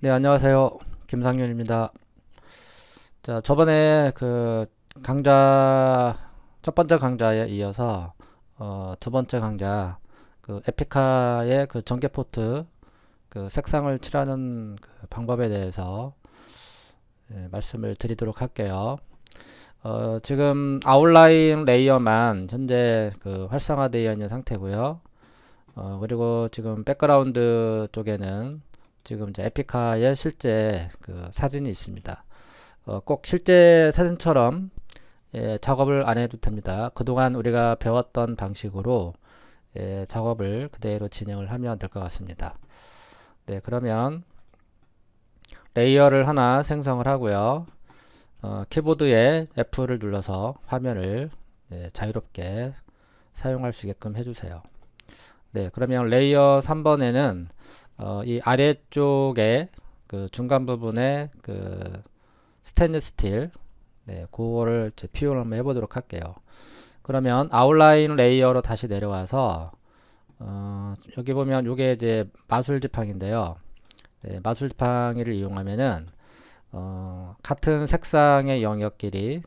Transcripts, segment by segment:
네, 안녕하세요. 김상윤입니다. 자, 저번에 첫 번째 강좌에 이어서, 두 번째 강좌, 에피카의 전개 포트, 색상을 칠하는 방법에 대해서 말씀을 드리도록 할게요. 지금 아웃라인 레이어만 현재 활성화되어 있는 상태고요. 그리고 지금 백그라운드 쪽에는 지금 이제 에피카의 실제 사진이 있습니다. 꼭 실제 사진처럼 작업을 안 해도 됩니다. 그동안 우리가 배웠던 방식으로 작업을 그대로 진행을 하면 될 것 같습니다. 네, 그러면 레이어를 하나 생성을 하고요. 키보드에 F를 눌러서 화면을 자유롭게 사용할 수 있게끔 해주세요. 네, 그러면 레이어 3번에는 이 아래쪽에 중간 부분에 스테인리스 스틸, 네, 그거를 표현을 한번 해보도록 할게요. 그러면 아웃라인 레이어로 다시 내려와서 여기 보면 이게 이제 마술 지팡이인데요. 네, 마술 지팡이를 이용하면은 같은 색상의 영역끼리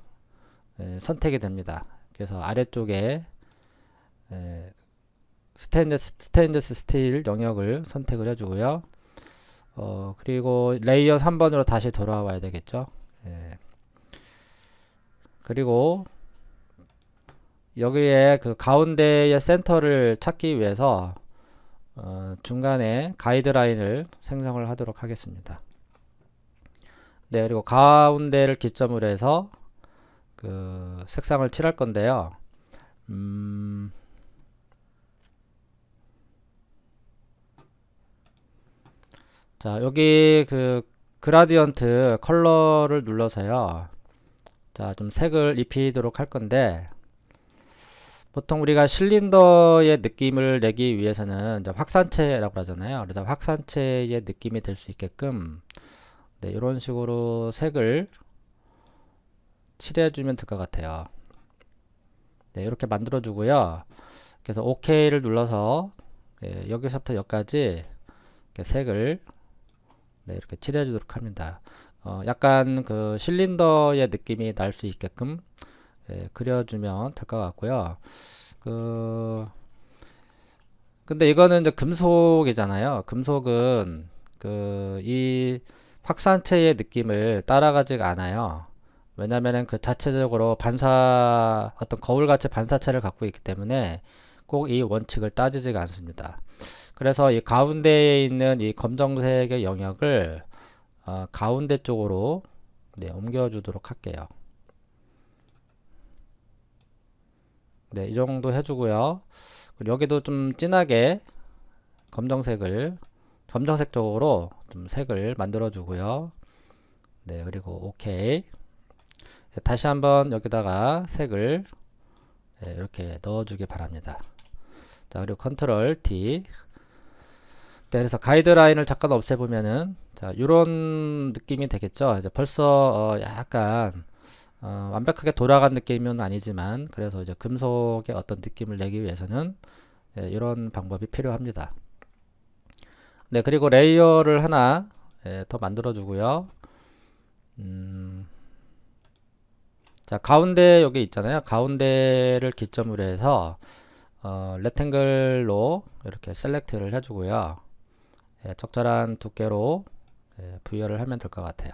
선택이 됩니다. 그래서 아래쪽에 스테인리스 스틸 영역을 선택을 해주고요. 그리고 레이어 3번으로 다시 돌아와야 되겠죠. 그리고 여기에 가운데의 센터를 찾기 위해서 중간에 가이드라인을 생성을 하도록 하겠습니다. 네, 그리고 가운데를 기점으로 해서 색상을 칠할 건데요. 자, 여기 그라디언트 컬러를 눌러서요. 자, 좀 색을 입히도록 할 건데, 보통 우리가 실린더의 느낌을 내기 위해서는 이제 확산체라고 하잖아요. 그래서 확산체의 느낌이 될 수 있게끔, 네, 이런 식으로 색을 칠해주면 될 것 같아요. 네, 이렇게 만들어주고요. 그래서 OK를 눌러서, 여기서부터 여기까지 이렇게 색을 이렇게 칠해주도록 합니다. 약간 실린더의 느낌이 날 수 있게끔 그려주면 될 것 같고요. 근데 이거는 이제 금속이잖아요. 금속은 이 확산체의 느낌을 따라가지가 않아요. 왜냐면은 자체적으로 어떤 거울같이 반사체를 갖고 있기 때문에 꼭 이 원칙을 따지지가 않습니다. 그래서 이 가운데에 있는 이 검정색의 영역을 가운데 쪽으로 옮겨주도록 할게요. 네, 이 정도 해주고요. 그리고 여기도 좀 진하게 검정색 쪽으로 좀 색을 만들어 주고요. 네, 그리고 오케이. 다시 한번 여기다가 색을 이렇게 넣어주기 바랍니다. 자, 그리고 컨트롤 D. 네, 그래서 가이드라인을 잠깐 없애보면은 자, 이런 느낌이 되겠죠. 이제 벌써 약간 완벽하게 돌아간 느낌은 아니지만 그래서 이제 금속의 어떤 느낌을 내기 위해서는 이런 방법이 필요합니다. 네, 그리고 레이어를 하나 더 만들어 주고요. 자, 가운데 여기 있잖아요. 가운데를 기점으로 해서 렉탱글로 이렇게 셀렉트를 해주고요. 적절한 두께로 부여를 하면 될 것 같아요.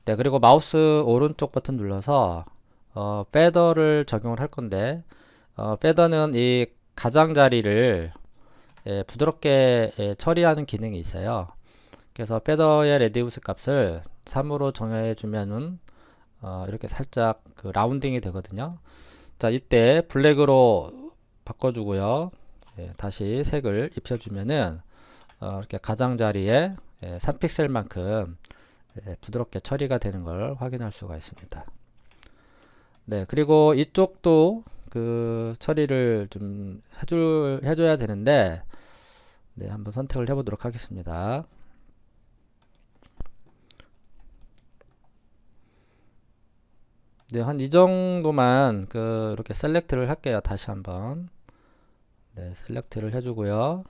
네, 그리고 마우스 오른쪽 버튼 눌러서 패더를 적용을 할 건데 패더는 이 가장자리를 부드럽게 처리하는 기능이 있어요. 그래서 패더의 레디우스 값을 3으로 정해 주면은 이렇게 살짝 라운딩이 되거든요. 자, 이때 블랙으로 바꿔주고요. 다시 색을 입혀주면은 이렇게 가장자리에 3픽셀만큼 부드럽게 처리가 되는 걸 확인할 수가 있습니다. 네, 그리고 이쪽도 처리를 좀 해줘야 되는데, 네, 한번 선택을 해보도록 하겠습니다. 네, 한 이 정도만 이렇게 셀렉트를 할게요. 다시 한번. 네, 셀렉트를 해주고요.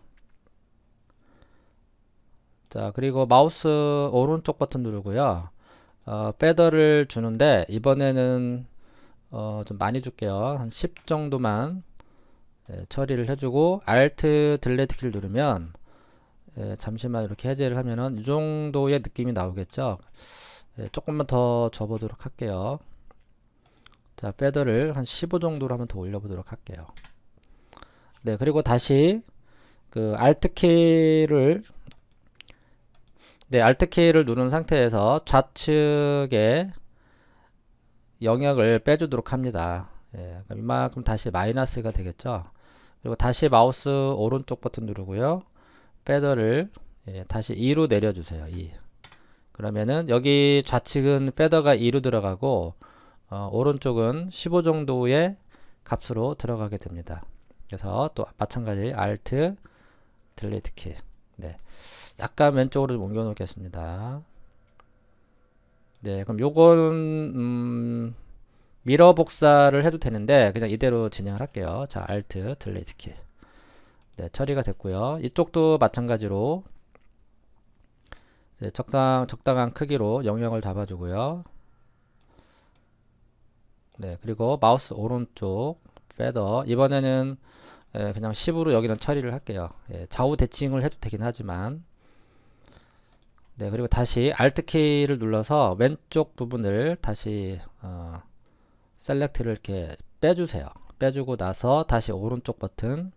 자, 그리고 마우스 오른쪽 버튼 누르고요. 패더를 주는데 이번에는 좀 많이 줄게요. 한 10 정도만 처리를 해주고 Alt 딜레이트 키를 누르면 잠시만 이렇게 해제를 하면은 이 정도의 느낌이 나오겠죠. 조금만 더 줘보도록 할게요. 자, 패더를 한 15 정도로 한번 더 올려보도록 할게요. 네, 그리고 다시 그 Alt 키를 누른 상태에서 좌측에 영역을 빼주도록 합니다. 그럼 이만큼 다시 마이너스가 되겠죠. 그리고 다시 마우스 오른쪽 버튼 누르고요. 패더를 다시 2로 내려주세요. 2. 그러면은 여기 좌측은 패더가 2로 들어가고 오른쪽은 15 정도의 값으로 들어가게 됩니다. 그래서 또 마찬가지 Alt 딜레이트 키. 네. 약간 왼쪽으로 좀 옮겨 놓겠습니다. 네, 그럼 요거는 미러 복사를 해도 되는데 그냥 이대로 진행을 할게요. 자, Alt 딜레이트 키. 네, 처리가 됐고요. 이쪽도 마찬가지로 적당한 크기로 영역을 잡아주고요. 네, 그리고 마우스 오른쪽 패더 이번에는 그냥 10으로 여기는 처리를 할게요. 좌우 대칭을 해도 되긴 하지만 네, 그리고 다시 Alt 키를 눌러서 왼쪽 부분을 다시 셀렉트를 이렇게 빼주세요. 빼주고 나서 다시 오른쪽 버튼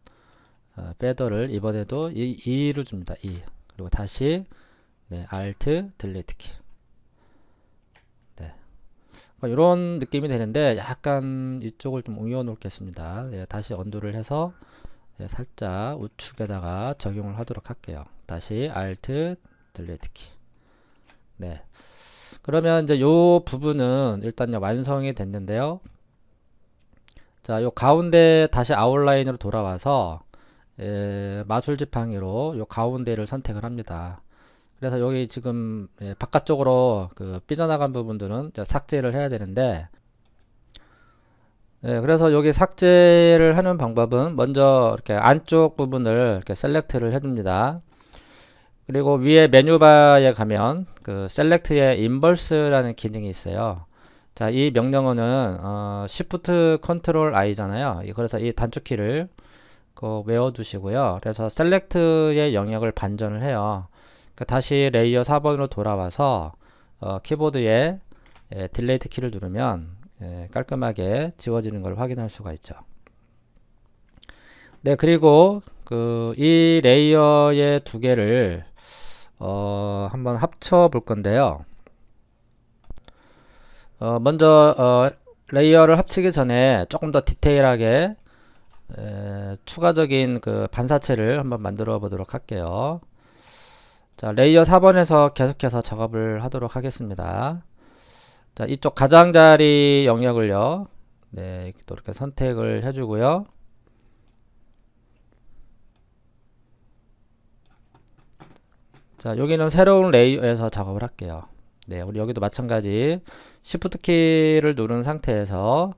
패더를 이번에도 2로 줍니다. 2. 그리고 다시 네, Alt 딜레이트 키. 네. 이런 느낌이 되는데 약간 이쪽을 좀 옮겨 놓겠습니다. 네, 다시 언두를 해서 네, 살짝 우측에다가 적용을 하도록 할게요. 다시 Alt 딜레이트 키. 네. 그러면 이제 요 부분은 일단 완성이 됐는데요. 자, 요 가운데 다시 아웃라인으로 돌아와서 마술 지팡이로 요 가운데를 선택을 합니다. 그래서 여기 지금 바깥쪽으로 그 삐져나간 부분들은 삭제를 해야 되는데 그래서 여기 삭제를 하는 방법은 먼저 이렇게 안쪽 부분을 이렇게 셀렉트를 해줍니다. 그리고 위에 메뉴바에 가면 그 셀렉트의 인버스라는 기능이 있어요. 자, 이 명령어는 Shift Ctrl I잖아요. 그래서 이 단축키를 외워두시고요. 그래서 셀렉트의 영역을 반전을 해요. 다시 레이어 4번으로 돌아와서 키보드에 딜레이트 키를 누르면 깔끔하게 지워지는 걸 확인할 수가 있죠. 네, 그리고 이 레이어의 두 개를 한번 합쳐 볼 건데요. 먼저 레이어를 합치기 전에 조금 더 디테일하게 추가적인 그 반사체를 한번 만들어 보도록 할게요. 자, 레이어 4번에서 계속해서 작업을 하도록 하겠습니다. 자, 이쪽 가장자리 영역을요. 네, 또 이렇게 선택을 해주고요. 자, 여기는 새로운 레이어에서 작업을 할게요. 네, 우리 여기도 마찬가지 Shift 키를 누른 상태에서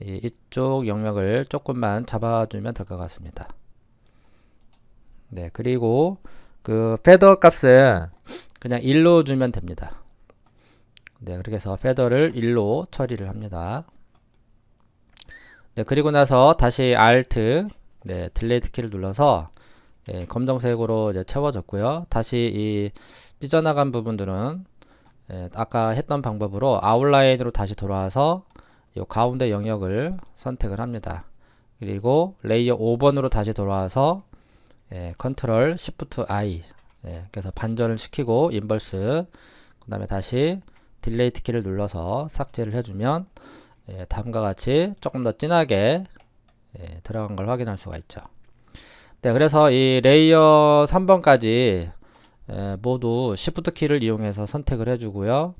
이쪽 영역을 조금만 잡아주면 될 것 같습니다. 네, 그리고 그 패더 값은 그냥 1로 주면 됩니다. 네, 그렇게 해서 패더를 1로 처리를 합니다. 네, 그리고 나서 다시 Alt, 네, 딜레이트 키를 눌러서 검정색으로 이제 채워졌고요. 다시 이 삐져나간 부분들은 아까 했던 방법으로 아웃라인으로 다시 돌아와서 이 가운데 영역을 선택을 합니다. 그리고 레이어 5번으로 다시 돌아와서 컨트롤 Shift I 그래서 반전을 시키고 인버스 그 다음에 다시 딜레이트 키를 눌러서 삭제를 해주면 다음과 같이 조금 더 진하게 들어간 걸 확인할 수가 있죠. 네, 그래서 이 레이어 3번까지 모두 Shift 키를 이용해서 선택을 해주고요.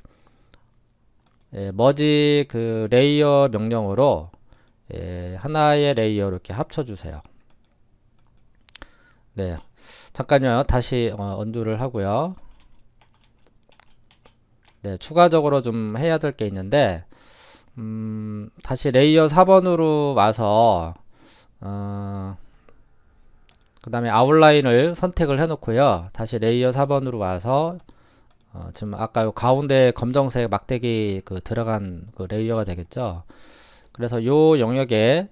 머지 그 레이어 명령어로 하나의 레이어 이렇게 합쳐주세요. 네, 잠깐요. 다시 언두를 하고요. 네, 추가적으로 좀 해야 될 게 있는데 다시 레이어 4번으로 와서 그 다음에 아웃라인을 선택을 해 놓고요. 다시 레이어 4번으로 와서 지금 아까 요 가운데 검정색 막대기 그 들어간 그 레이어가 되겠죠. 그래서 요 영역에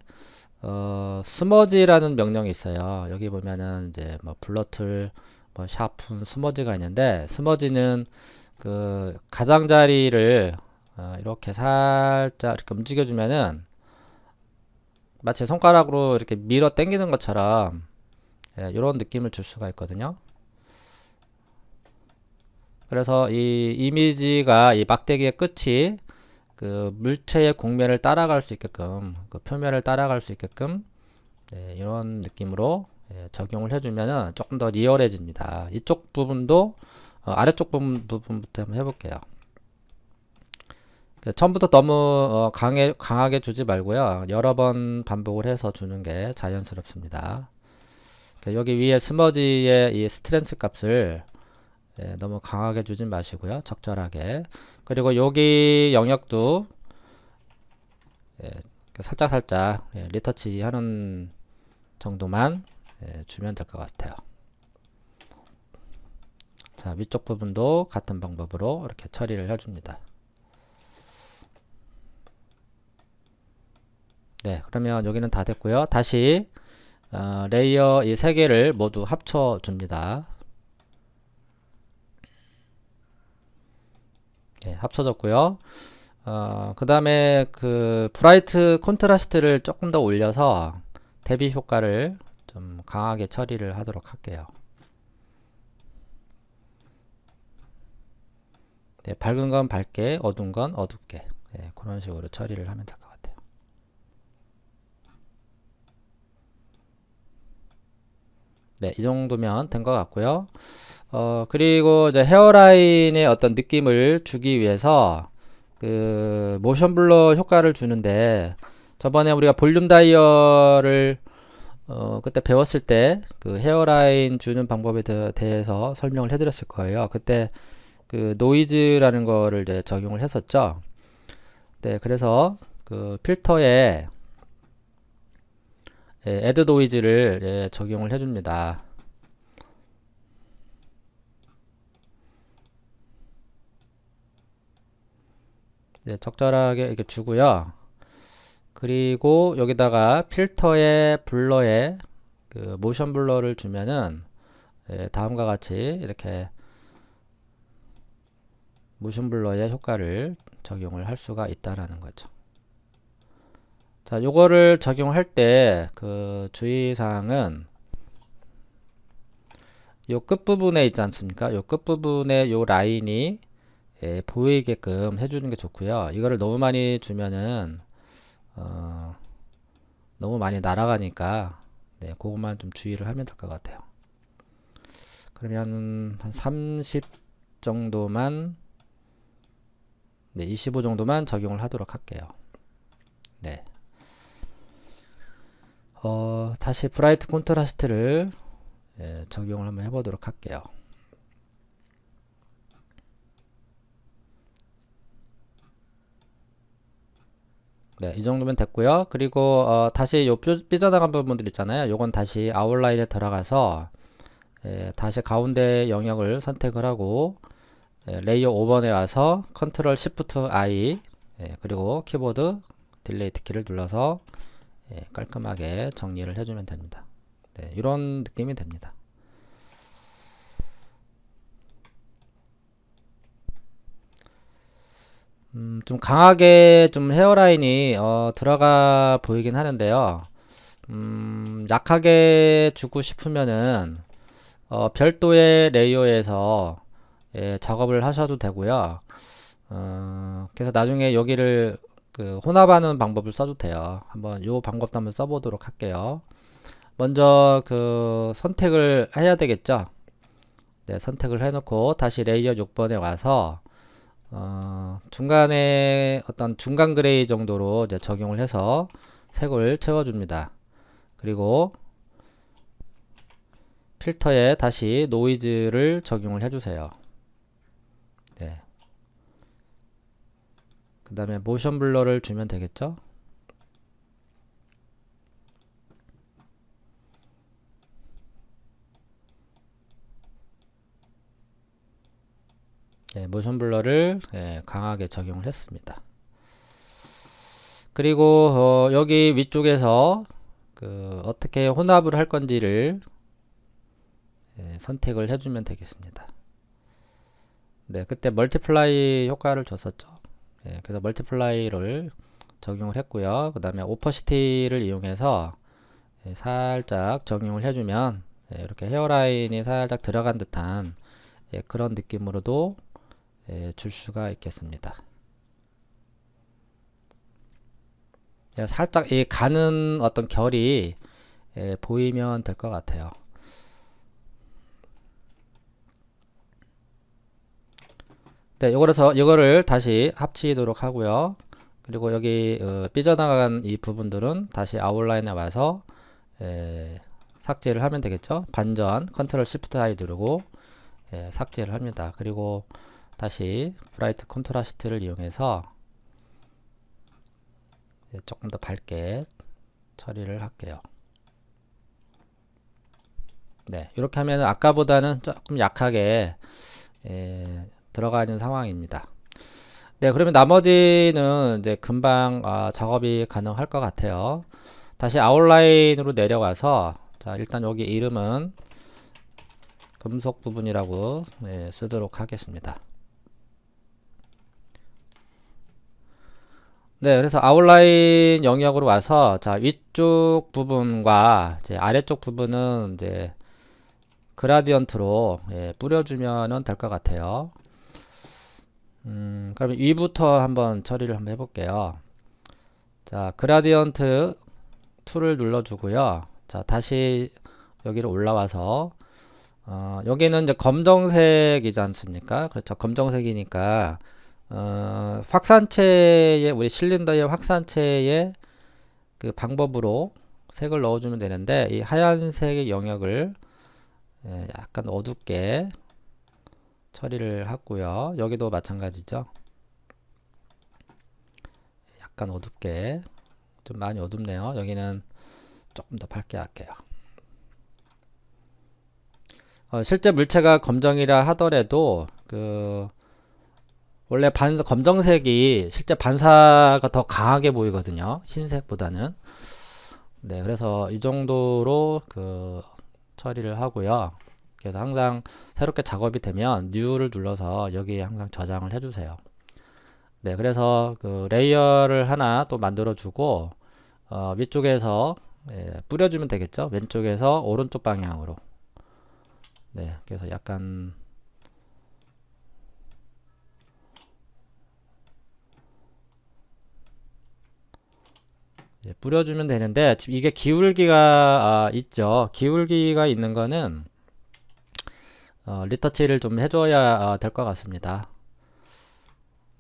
스머지라는 명령이 있어요. 여기 보면은 이제 뭐 블러틀, 뭐 샤픈, 스머지가 있는데, 스머지는 그 가장자리를 이렇게 살짝 이렇게 움직여주면은 마치 손가락으로 이렇게 밀어 당기는 것처럼 이런 느낌을 줄 수가 있거든요. 그래서 이 이미지가 이 막대기의 끝이 그 물체의 곡면을 따라갈 수 있게끔, 그 표면을 따라갈 수 있게끔 이런 느낌으로 적용을 해주면은 조금 더 리얼해집니다. 이쪽 부분도 아래쪽 부분부터 한번 해볼게요. 처음부터 너무 강하게 주지 말고요. 여러 번 반복을 해서 주는 게 자연스럽습니다. 여기 위에 스머지의 이 스트렝스 값을 너무 강하게 주진 마시고요. 적절하게. 그리고 여기 영역도 살짝살짝 리터치 하는 정도만 주면 될 것 같아요. 자, 위쪽 부분도 같은 방법으로 이렇게 처리를 해줍니다. 네, 그러면 여기는 다 됐고요. 다시 레이어 이 세 개를 모두 합쳐 줍니다. 네, 합쳐졌고요. 그 다음에 그 브라이트 콘트라스트를 조금 더 올려서 대비 효과를 좀 강하게 처리를 하도록 할게요. 네, 밝은 건 밝게, 어두운 건 어둡게, 그런 식으로 처리를 하면 될 것 같아요. 네, 이 정도면 된 것 같고요. 그리고 이제 헤어라인의 어떤 느낌을 주기 위해서 그 모션 블러 효과를 주는데, 저번에 우리가 볼륨 다이얼을 그때 배웠을 때 그 헤어라인 주는 방법에 대해서 설명을 해드렸을 거예요. 그때 그 노이즈라는 거를 이제 적용을 했었죠. 네, 그래서 그 필터에 애드 노이즈를 적용을 해줍니다. 네, 적절하게 이렇게 주고요. 그리고 여기다가 필터에 블러에 그 모션 블러를 주면은 다음과 같이 이렇게 모션 블러의 효과를 적용을 할 수가 있다라는 거죠. 자, 요거를 적용할 때 그 주의사항은 요 끝부분에 있지 않습니까? 요 끝부분에 요 라인이 보이게끔 해주는 게 좋고요. 이거를 너무 많이 주면은 너무 많이 날아가니까 그것만 좀 주의를 하면 될 것 같아요. 그러면 한 30 정도만 25 정도만 적용을 하도록 할게요. 네. 다시 브라이트 콘트라스트를 적용을 한번 해보도록 할게요. 네, 이 정도면 됐고요. 그리고 다시 요 삐져나간 부분들 있잖아요. 요건 다시 아웃라인에 들어가서 다시 가운데 영역을 선택을 하고 레이어 5번에 와서 컨트롤 시프트 I 그리고 키보드 딜레이트 키를 눌러서 깔끔하게 정리를 해주면 됩니다. 네, 이런 느낌이 됩니다. 좀 강하게 좀 헤어라인이 들어가 보이긴 하는데요. 약하게 주고 싶으면은 별도의 레이어에서 작업을 하셔도 되고요. 그래서 나중에 여기를 그 혼합하는 방법을 써도 돼요. 한번 요 방법도 한번 써보도록 할게요. 먼저 그 선택을 해야 되겠죠. 네, 선택을 해놓고 다시 레이어 6번에 와서 중간에 어떤 중간 그레이 정도로 이제 적용을 해서 색을 채워줍니다. 그리고 필터에 다시 노이즈를 적용을 해주세요. 네. 그 다음에 모션 블러를 주면 되겠죠. 모션 블러를 강하게 적용을 했습니다. 그리고 여기 위쪽에서 어떻게 혼합을 할 건지를 선택을 해주면 되겠습니다. 네, 그때 멀티플라이 효과를 줬었죠. 그래서 멀티플라이를 적용을 했고요. 그 다음에 오퍼시티를 이용해서 살짝 적용을 해주면 이렇게 헤어라인이 살짝 들어간 듯한 그런 느낌으로도 줄 수가 있겠습니다. 살짝 이 가는 어떤 결이 보이면 될 것 같아요. 네, 이거를 다시 합치도록 하고요. 그리고 여기 삐져나간 이 부분들은 다시 아웃라인에 와서 삭제를 하면 되겠죠. 반전 컨트롤 시프트 I 누르고 삭제를 합니다. 그리고 다시 브라이트 콘트라스트를 이용해서 조금 더 밝게 처리를 할게요. 네, 이렇게 하면 아까보다는 조금 약하게 들어가 있는 상황입니다. 네, 그러면 나머지는 이제 금방 작업이 가능할 것 같아요. 다시 아웃라인으로 내려와서 자, 일단 여기 이름은 금속 부분이라고 쓰도록 하겠습니다. 네, 그래서 아웃라인 영역으로 와서 자, 위쪽 부분과 이제 아래쪽 부분은 이제 그라디언트로 뿌려주면 될 것 같아요. 그럼 위부터 한번 처리를 한번 해볼게요. 자, 그라디언트 툴을 눌러주고요. 자, 다시 여기로 올라와서 여기는 이제 검정색이지 않습니까? 그렇죠. 검정색이니까 확산체에 우리 실린더의 확산체에 그 방법으로 색을 넣어주면 되는데 이 하얀색의 영역을 약간 어둡게 처리를 하고요. 여기도 마찬가지죠. 약간 어둡게 좀 많이 어둡네요. 여기는 조금 더 밝게 할게요. 실제 물체가 검정이라 하더라도 원래 검정색이 실제 반사가 더 강하게 보이거든요. 흰색보다는. 네, 그래서 이 정도로 처리를 하고요. 그래서 항상 새롭게 작업이 되면 New를 눌러서 여기에 항상 저장을 해주세요. 네, 그래서 레이어를 하나 또 만들어 주고 위쪽에서 뿌려주면 되겠죠. 왼쪽에서 오른쪽 방향으로. 네, 그래서 약간 뿌려주면 되는데 지금 이게 기울기가 있죠. 기울기가 있는 거는 리터치를 좀 해줘야 될 것 같습니다.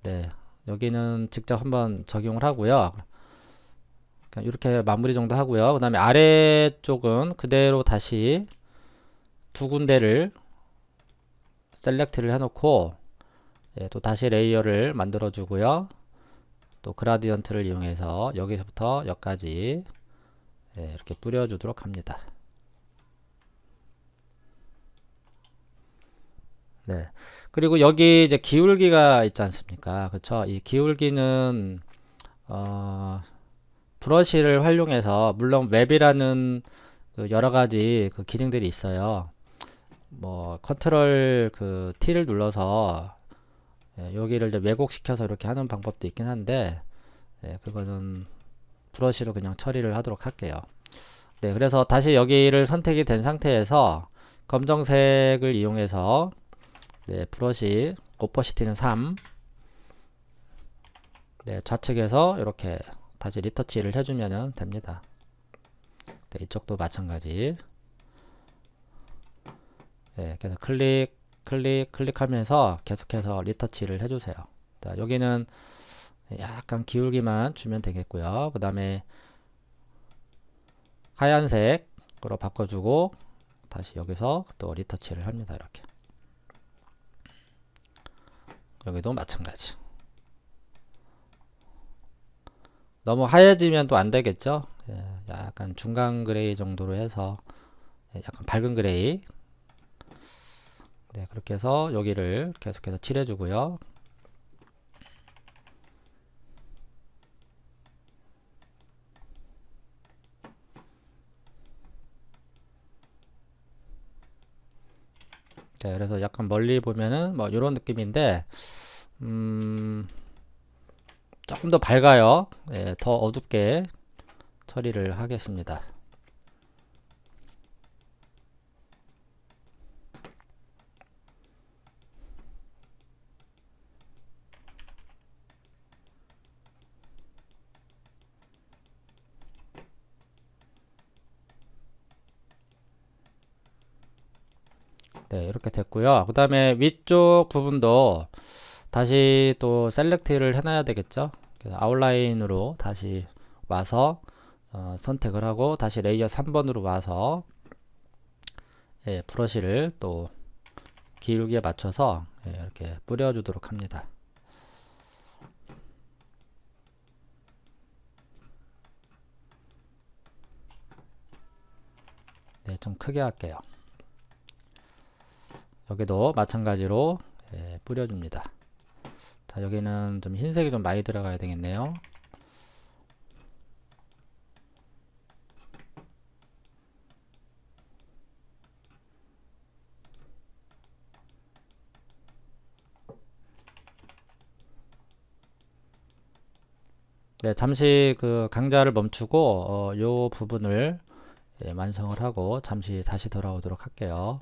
네, 여기는 직접 한번 적용을 하고요. 이렇게 마무리 정도 하고요. 그 다음에 아래쪽은 그대로 다시 두 군데를 셀렉트를 해놓고 또 다시 레이어를 만들어 주고요. 또 그라디언트를 이용해서 여기서부터 여기까지 이렇게 뿌려주도록 합니다. 네. 그리고 여기 이제 기울기가 있지 않습니까? 그쵸? 이 기울기는 브러쉬를 활용해서 물론 웹이라는 여러 가지 기능들이 있어요. 뭐 컨트롤 T를 눌러서 여기를 이제 왜곡시켜서 이렇게 하는 방법도 있긴 한데 그거는 브러쉬로 그냥 처리를 하도록 할게요. 네, 그래서 다시 여기를 선택이 된 상태에서 검정색을 이용해서 브러쉬 오퍼시티는 3 좌측에서 이렇게 다시 리터치를 해주면 됩니다. 네, 이쪽도 마찬가지. 그래서 클릭하면서 계속해서 리터치를 해주세요. 자, 여기는 약간 기울기만 주면 되겠고요. 그 다음에 하얀색으로 바꿔주고 다시 여기서 또 리터치를 합니다. 이렇게. 여기도 마찬가지. 너무 하얘지면 또 안되겠죠. 약간 중간 그레이 정도로 해서 약간 밝은 그레이. 네, 그렇게 해서 여기를 계속해서 칠해 주고요. 네, 그래서 약간 멀리 보면은 뭐 이런 느낌인데 조금 더 밝아요. 네, 더 어둡게 처리를 하겠습니다. 네, 이렇게 됐고요. 그 다음에 위쪽 부분도 다시 또 셀렉트를 해놔야 되겠죠. 그래서 아웃라인으로 다시 와서 선택을 하고 다시 레이어 3번으로 와서 예, 브러쉬를 또 기울기에 맞춰서 예, 이렇게 뿌려주도록 합니다. 네, 좀 크게 할게요. 여기도 마찬가지로 예, 뿌려줍니다. 자, 여기는 좀 흰색이 좀 많이 들어가야 되겠네요. 네, 잠시 그 강좌를 멈추고 요 부분을 예, 완성을 하고 잠시 다시 돌아오도록 할게요.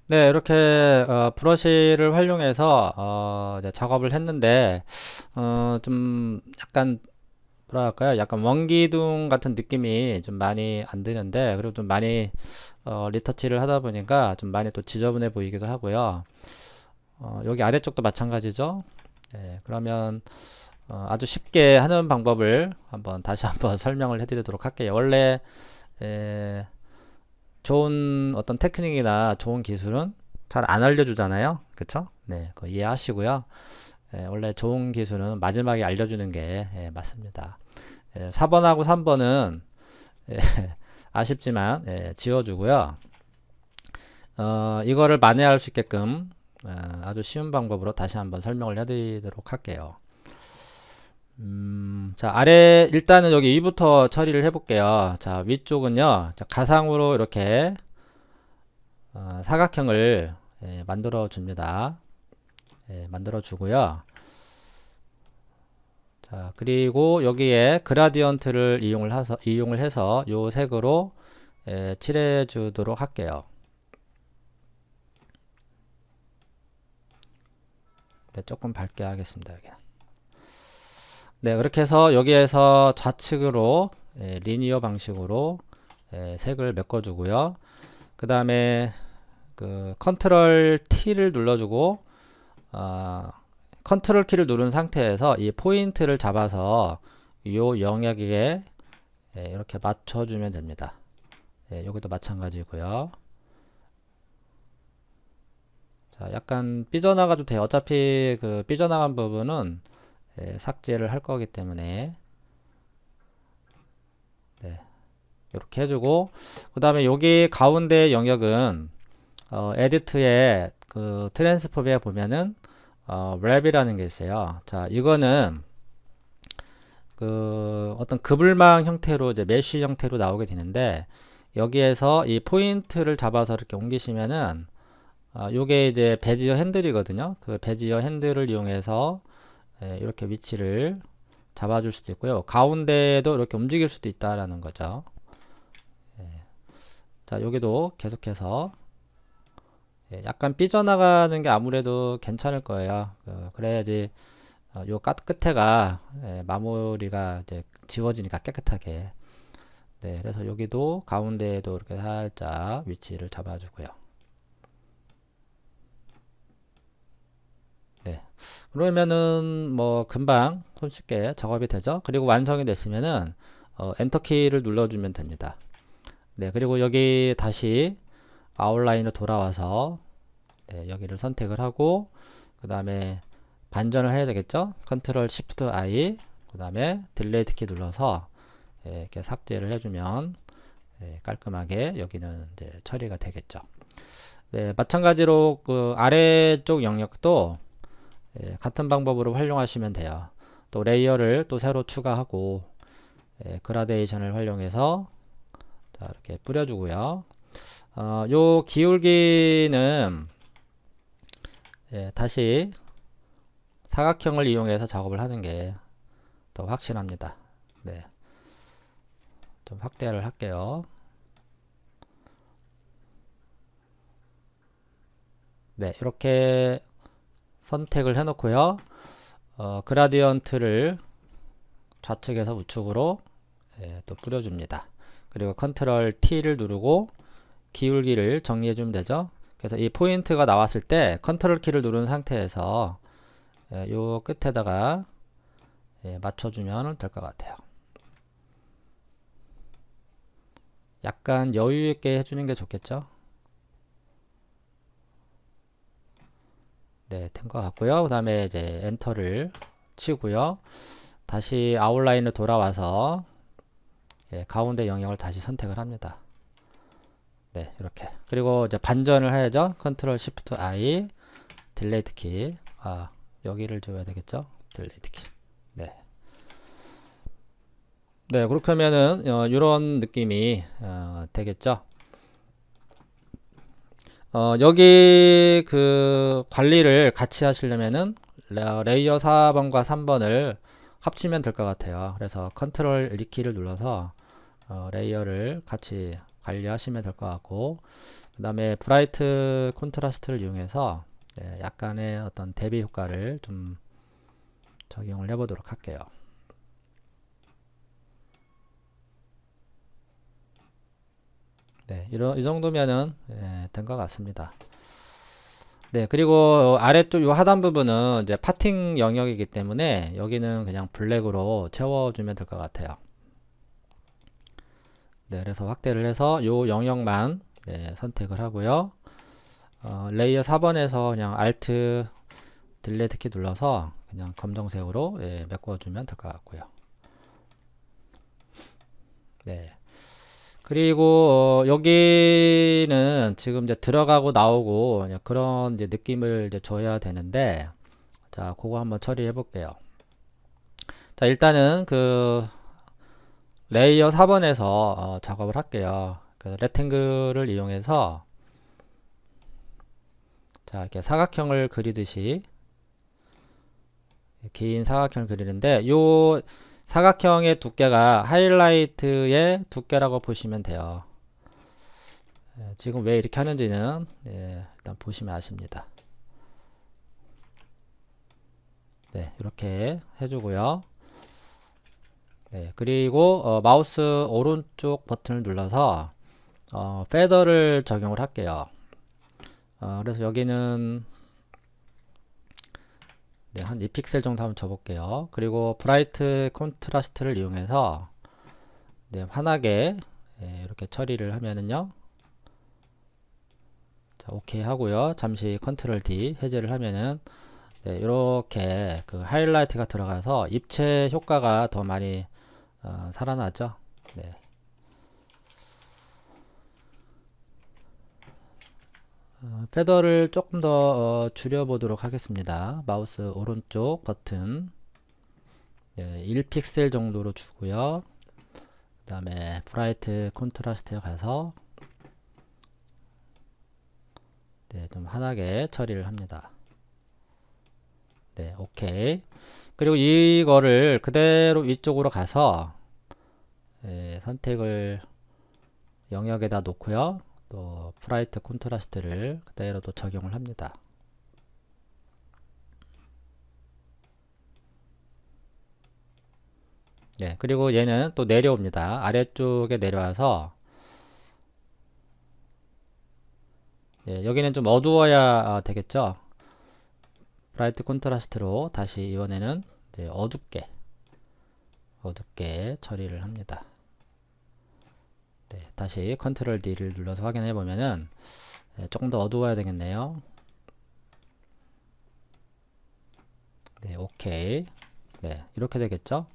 네, 이렇게 브러쉬를 활용해서 이제 작업을 했는데 좀 약간 뭐랄까요? 약간 원기둥 같은 느낌이 좀 많이 안 드는데 그리고 좀 많이 리터치를 하다 보니까 좀 많이 또 지저분해 보이기도 하고요. 여기 아래쪽도 마찬가지죠. 네, 그러면 아주 쉽게 하는 방법을 한번 다시 한번 설명을 해드리도록 할게요. 원래 에, 좋은 어떤 테크닉이나 좋은 기술은 잘 안 알려주잖아요. 그쵸? 네, 그거 이해하시고요. 원래 좋은 기술은 마지막에 알려주는 게 맞습니다. 4번하고 3번은 아쉽지만 지워주고요. 이거를 만회할 수 있게끔 아주 쉬운 방법으로 다시 한번 설명을 해드리도록 할게요. 자, 아래 일단은 여기 위부터 처리를 해볼게요. 자, 위쪽은요, 자, 가상으로 이렇게 사각형을 만들어 줍니다. 만들어 주고요. 자, 그리고 여기에 그라디언트를 이용을 해서 요 색으로 칠해 주도록 할게요. 네, 조금 밝게 하겠습니다. 여기. 네, 그렇게 해서 여기에서 좌측으로 리니어 방식으로 색을 메꿔 주고요. 그 다음에 그 컨트롤 T를 눌러주고 컨트롤 키를 누른 상태에서 이 포인트를 잡아서 요 영역에 이렇게 맞춰주면 됩니다. 여기도 마찬가지고요. 자, 약간 삐져나가도 돼요. 어차피 그 삐져나간 부분은 삭제를 할 거기 때문에 네, 이렇게 해주고 그 다음에 여기 가운데 영역은 에디트의 그 트랜스폼에 보면은 랩이라는 게 있어요. 자, 이거는 그 어떤 그물망 형태로 이제 메쉬 형태로 나오게 되는데 여기에서 이 포인트를 잡아서 이렇게 옮기시면은 요게 이제 베지어 핸들이거든요. 그 베지어 핸들을 이용해서 이렇게 위치를 잡아줄 수도 있고요. 가운데도 이렇게 움직일 수도 있다라는 거죠. 자, 여기도 계속해서 약간 삐져나가는 게 아무래도 괜찮을 거예요. 그래야지 요 끝에가 마무리가 이제 지워지니까 깨끗하게. 네, 그래서 여기도 가운데에도 이렇게 살짝 위치를 잡아주고요. 네, 그러면은 뭐 금방 손쉽게 작업이 되죠. 그리고 완성이 됐으면은 엔터 키를 눌러주면 됩니다. 네, 그리고 여기 다시 아웃라인으로 돌아와서 네, 여기를 선택을 하고 그 다음에 반전을 해야 되겠죠. 컨트롤 시프트 I 그 다음에 딜레이트 키 눌러서 이렇게 삭제를 해주면 깔끔하게 여기는 이제 처리가 되겠죠. 네, 마찬가지로 그 아래쪽 영역도 같은 방법으로 활용하시면 돼요. 또 레이어를 또 새로 추가하고 그라데이션을 활용해서 자, 이렇게 뿌려주고요. 요 기울기는 다시 사각형을 이용해서 작업을 하는 게 더 확실합니다. 네, 좀 확대를 할게요. 네, 이렇게 선택을 해 놓고요. 그라디언트를 좌측에서 우측으로 또 뿌려줍니다. 그리고 컨트롤 T를 누르고 기울기를 정리해 주면 되죠. 그래서 이 포인트가 나왔을 때 컨트롤 키를 누른 상태에서 요 끝에다가 맞춰주면 될 것 같아요. 약간 여유 있게 해주는 게 좋겠죠. 네, 된 것 같고요. 그 다음에 이제 엔터를 치고요. 다시 아웃라인을 돌아와서 가운데 영역을 다시 선택을 합니다. 네, 이렇게. 그리고 이제 반전을 해야죠. 컨트롤 시프트 I, 딜레이트 키. 여기를 줘야 되겠죠. 딜레이트 키. 네. 네, 그렇게 하면은 이런 느낌이 되겠죠. 여기 그 관리를 같이 하시려면은 레이어 4번과 3번을 합치면 될 것 같아요. 그래서 컨트롤 키를 눌러서 레이어를 같이 관리하시면 될 것 같고, 그 다음에 브라이트 콘트라스트를 이용해서 약간의 어떤 대비 효과를 좀 적용을 해 보도록 할게요. 네, 이 정도면은 된 것 같습니다. 네, 그리고 아래쪽 요 하단 부분은 이제 파팅 영역이기 때문에 여기는 그냥 블랙으로 채워주면 될 것 같아요. 네, 그래서 확대를 해서 요 영역만 선택을 하고요. 레이어 4번에서 그냥 Alt 딜레이트 키 눌러서 그냥 검정색으로 메꿔주면 될 것 같고요. 네. 그리고 여기는 지금 이제 들어가고 나오고 그런 이제 느낌을 이제 줘야 되는데, 자, 그거 한번 처리해 볼게요. 자, 일단은 그 레이어 4번에서 작업을 할게요. 그래서 레탱글을 이용해서 자, 이렇게 사각형을 그리듯이 긴 사각형을 그리는데, 요 사각형의 두께가 하이라이트의 두께라고 보시면 돼요. 지금 왜 이렇게 하는지는 일단 보시면 아십니다. 네, 이렇게 해주고요. 네, 그리고 마우스 오른쪽 버튼을 눌러서 페더를 적용을 할게요. 그래서 여기는 한 2픽셀 정도 한번 줘볼게요. 그리고 브라이트 콘트라스트를 이용해서 환하게 이렇게 처리를 하면은요. 자, 오케이 하고요. 잠시 컨트롤 D 해제를 하면은 이렇게 그 하이라이트가 들어가서 입체 효과가 더 많이 살아나죠. 네. 패더를 조금 더 줄여보도록 하겠습니다. 마우스 오른쪽 버튼 1픽셀 정도로 주고요. 그 다음에 브라이트 콘트라스트에 가서 좀 환하게 처리를 합니다. 네, 오케이. 그리고 이거를 그대로 위쪽으로 가서 선택을 영역에다 놓고요. 또 브라이트 콘트라스트를 그대로 또 적용을 합니다. 네, 그리고 얘는 또 내려옵니다. 아래쪽에 내려와서 여기는 좀 어두워야 되겠죠. 브라이트 콘트라스트로 다시 이번에는 어둡게 처리를 합니다. 네, 다시 컨트롤 D를 눌러서 확인해 보면은 조금 더 어두워야 되겠네요. 네, 오케이. 네, 이렇게 되겠죠.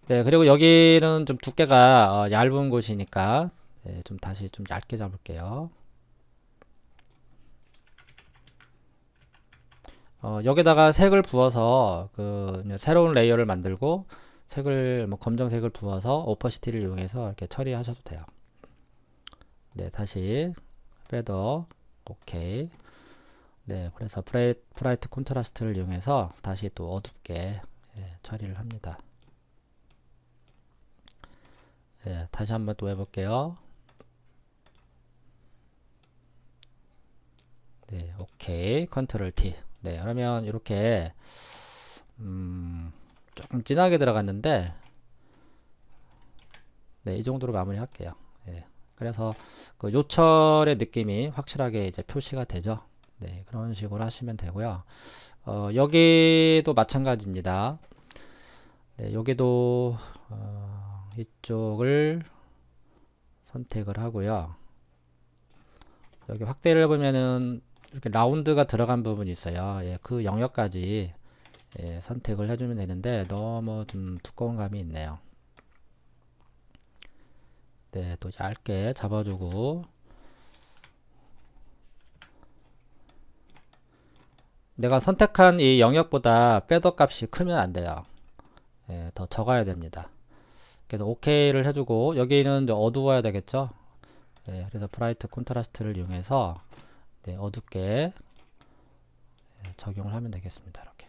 네, 그리고 여기는 좀 두께가 얇은 곳이니까 좀 다시 좀 얇게 잡을게요. 여기다가 색을 부어서 새로운 레이어를 만들고 색을 검정색을 부어서 오퍼시티를 이용해서 이렇게 처리하셔도 돼요. 네, 다시 페더 오케이. 네, 그래서 브라이트 콘트라스트를 이용해서 다시 또 어둡게 처리를 합니다. 네, 다시 한번 또 해볼게요. 네, 오케이. 컨트롤 T. 네, 그러면 이렇게 조금 진하게 들어갔는데, 네, 이 정도로 마무리 할게요. 네, 그래서 그 요철의 느낌이 확실하게 이제 표시가 되죠. 네, 그런 식으로 하시면 되고요. 여기도 마찬가지입니다. 네, 여기도 이쪽을 선택을 하고요. 여기 확대를 해보면은 이렇게 라운드가 들어간 부분이 있어요. 예, 그 영역까지 선택을 해주면 되는데 너무 좀 두꺼운 감이 있네요. 네, 또 얇게 잡아주고, 내가 선택한 이 영역보다 패더 값이 크면 안 돼요. 예, 더 적어야 됩니다. 그래서 OK를 해주고, 여기는 이제 어두워야 되겠죠. 예, 그래서 브라이트 콘트라스트를 이용해서 네, 어둡게 적용을 하면 되겠습니다. 이렇게.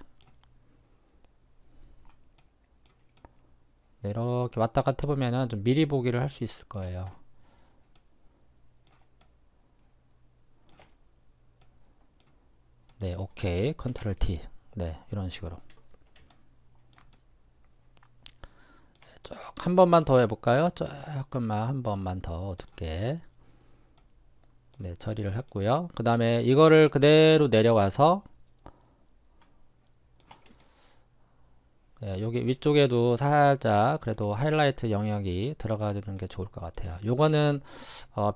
네, 이렇게 왔다 갔다 해보면은 좀 미리 보기를 할 수 있을 거예요. 네, 오케이. 컨트롤 T. 네, 이런 식으로. 쭉 한 번만 더 해볼까요? 조금만 한 번만 더 어둡게. 네, 처리를 했고요. 그 다음에 이거를 그대로 내려와서 여기 위쪽에도 살짝 그래도 하이라이트 영역이 들어가주는 게 좋을 것 같아요. 요거는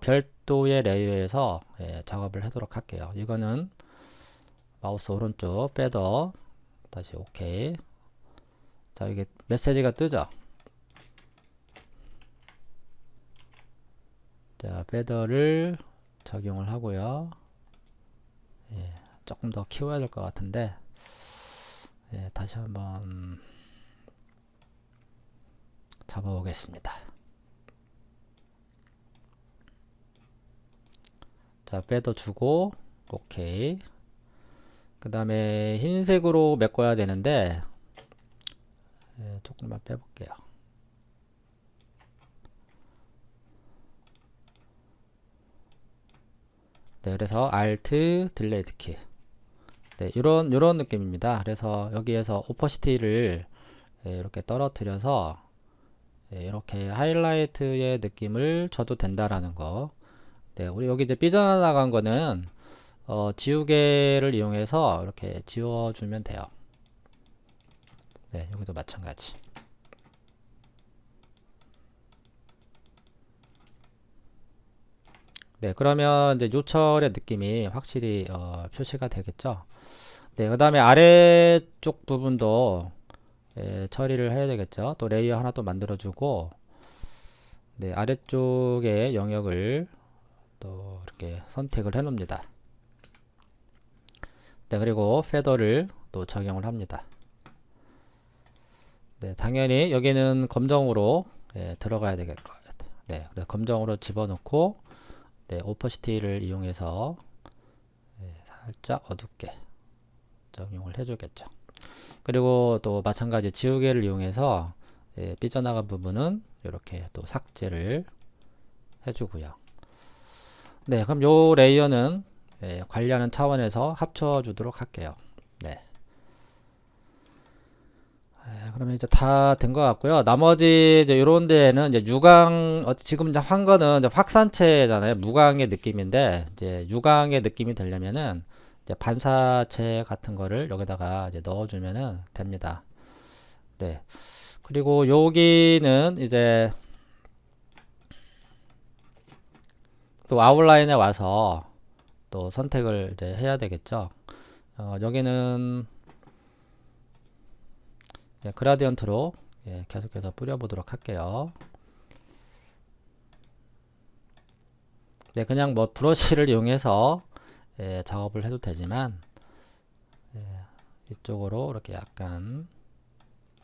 별도의 레이어에서 작업을 하도록 할게요. 이거는 마우스 오른쪽 패더 다시 오케이. 자, 이게 메시지가 뜨죠. 자, 패더를 적용을 하고요. 조금 더 키워야 될 것 같은데 다시 한번 잡아보겠습니다. 자, 패더 주고 오케이. 그 다음에 흰색으로 메꿔야 되는데 조금만 빼볼게요. 네, 그래서 Alt 딜레이트 키. 네, 요런 느낌입니다. 그래서 여기에서 오퍼시티를 이렇게 떨어뜨려서 이렇게 하이라이트의 느낌을 줘도 된다라는 거. 네, 우리 여기 이제 삐져나간 거는 지우개를 이용해서 이렇게 지워주면 돼요. 네, 여기도 마찬가지. 네, 그러면 이제 요철의 느낌이 확실히 표시가 되겠죠. 네, 그 다음에 아래쪽 부분도 처리를 해야 되겠죠. 또 레이어 하나 또 만들어주고, 네, 아래쪽의 영역을 또 이렇게 선택을 해 놓습니다. 네, 그리고 페더를 또 적용을 합니다. 네, 당연히 여기는 검정으로 들어가야 되겠 거예요. 네, 그래서 검정으로 집어넣고, 네, 오퍼시티를 이용해서 살짝 어둡게 적용을 해주겠죠. 그리고 또 마찬가지 지우개를 이용해서 삐져나간 부분은 이렇게 또 삭제를 해주고요. 네, 그럼 요 레이어는 관리하는 차원에서 합쳐주도록 할게요. 네. 그러면 이제 다 된 것 같고요. 나머지 이제 요런 데에는 이제 유광, 지금 이제 한 거는 이제 확산체잖아요. 무광의 느낌인데, 이제 유광의 느낌이 되려면은 이제 반사체 같은 거를 여기다가 이제 넣어주면은 됩니다. 네. 그리고 여기는 이제 또 아웃라인에 와서 또 선택을 이제 해야 되겠죠. 여기는 그라디언트로 계속해서 뿌려보도록 할게요. 네, 그냥 뭐 브러쉬를 이용해서 작업을 해도 되지만 이쪽으로 이렇게 약간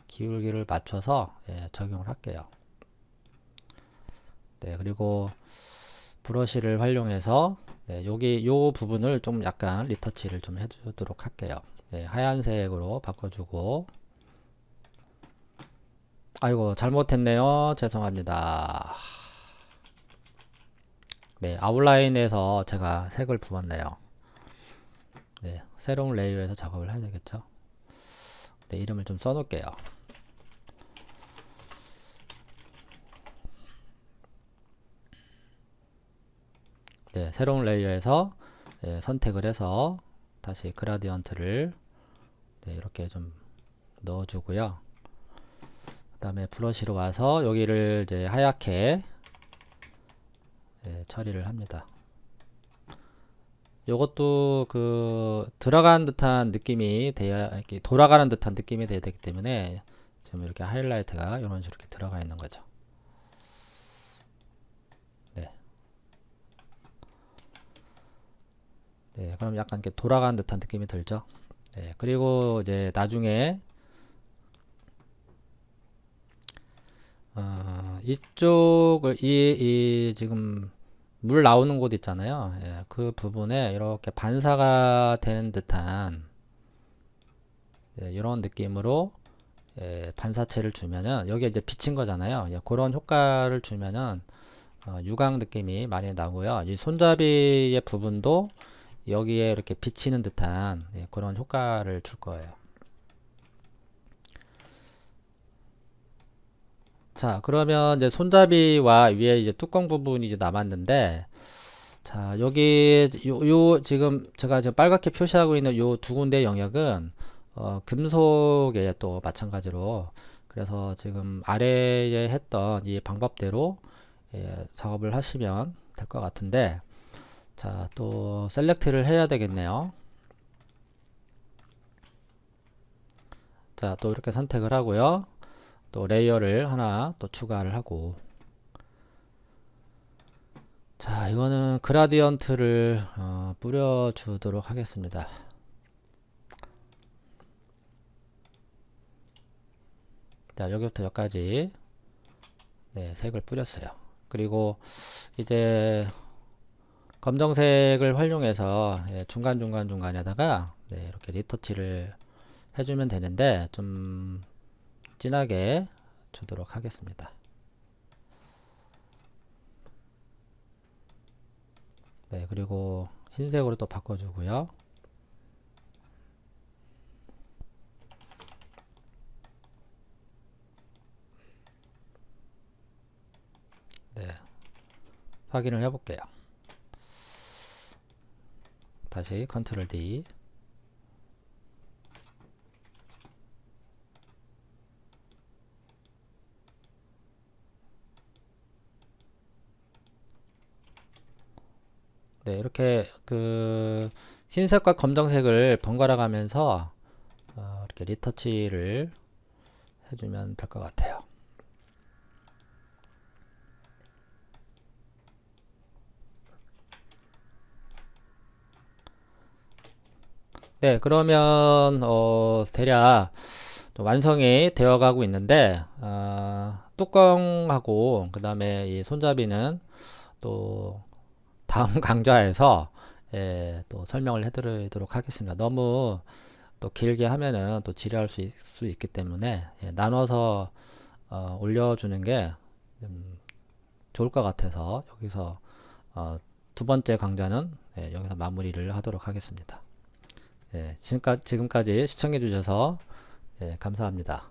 기울기를 맞춰서 적용을 할게요. 네, 그리고 브러쉬를 활용해서 여기 요 부분을 좀 약간 리터치를 좀 해주도록 할게요. 네, 하얀색으로 바꿔주고, 아이고 잘못했네요. 죄송합니다. 네, 아웃라인에서 제가 색을 부었네요. 네, 새로운 레이어에서 작업을 해야 되겠죠. 네, 이름을 좀 써놓을게요. 네, 새로운 레이어에서 선택을 해서 다시 그라디언트를 이렇게 좀 넣어주고요. 그 다음에 브러쉬로 와서 여기를 이제 하얗게 처리를 합니다. 요것도 그 들어간 듯한 느낌이 돼야, 이렇게 돌아가는 듯한 느낌이 돼야 되기 때문에 지금 이렇게 하이라이트가 이런 식으로 이렇게 들어가 있는 거죠. 네, 그럼 약간 이렇게 돌아가는 듯한 느낌이 들죠. 네, 그리고 이제 나중에 이쪽을 이 지금 물 나오는 곳 있잖아요. 그 부분에 이렇게 반사가 되는 듯한 이런 느낌으로 반사체를 주면은 여기에 이제 비친 거잖아요. 그런 효과를 주면은 유광 느낌이 많이 나고요. 이 손잡이의 부분도 여기에 이렇게 비치는 듯한 그런 효과를 줄 거예요. 자, 그러면 이제 손잡이와 위에 이제 뚜껑 부분이 이제 남았는데, 자, 여기 요 지금 제가 지금 빨갛게 표시하고 있는 요 두 군데 영역은 금속에 또 마찬가지로, 그래서 지금 아래에 했던 이 방법대로 작업을 하시면 될 것 같은데, 자, 또 셀렉트를 해야 되겠네요. 자, 또 이렇게 선택을 하고요. 또 레이어를 하나 또 추가를 하고, 자, 이거는 그라디언트를 뿌려주도록 하겠습니다. 자, 여기부터 여기까지 색을 뿌렸어요. 그리고 이제 검정색을 활용해서 중간중간에다가 이렇게 리터치를 해주면 되는데 좀 진하게 주도록 하겠습니다. 네, 그리고 흰색으로 또 바꿔주고요. 네, 확인을 해볼게요. 다시 컨트롤 D. 네, 이렇게 그 흰색과 검정색을 번갈아 가면서 이렇게 리터치를 해주면 될 것 같아요. 네, 그러면 대략 완성이 되어 가고 있는데 뚜껑하고 그 다음에 이 손잡이는 또 다음 강좌에서 또 설명을 해드리도록 하겠습니다. 너무 또 길게 하면은 또 지루할 수 있기 때문에 나눠서 올려주는 게 좋을 것 같아서 여기서 두 번째 강좌는 여기서 마무리를 하도록 하겠습니다. 지금까지 시청해 주셔서 감사합니다.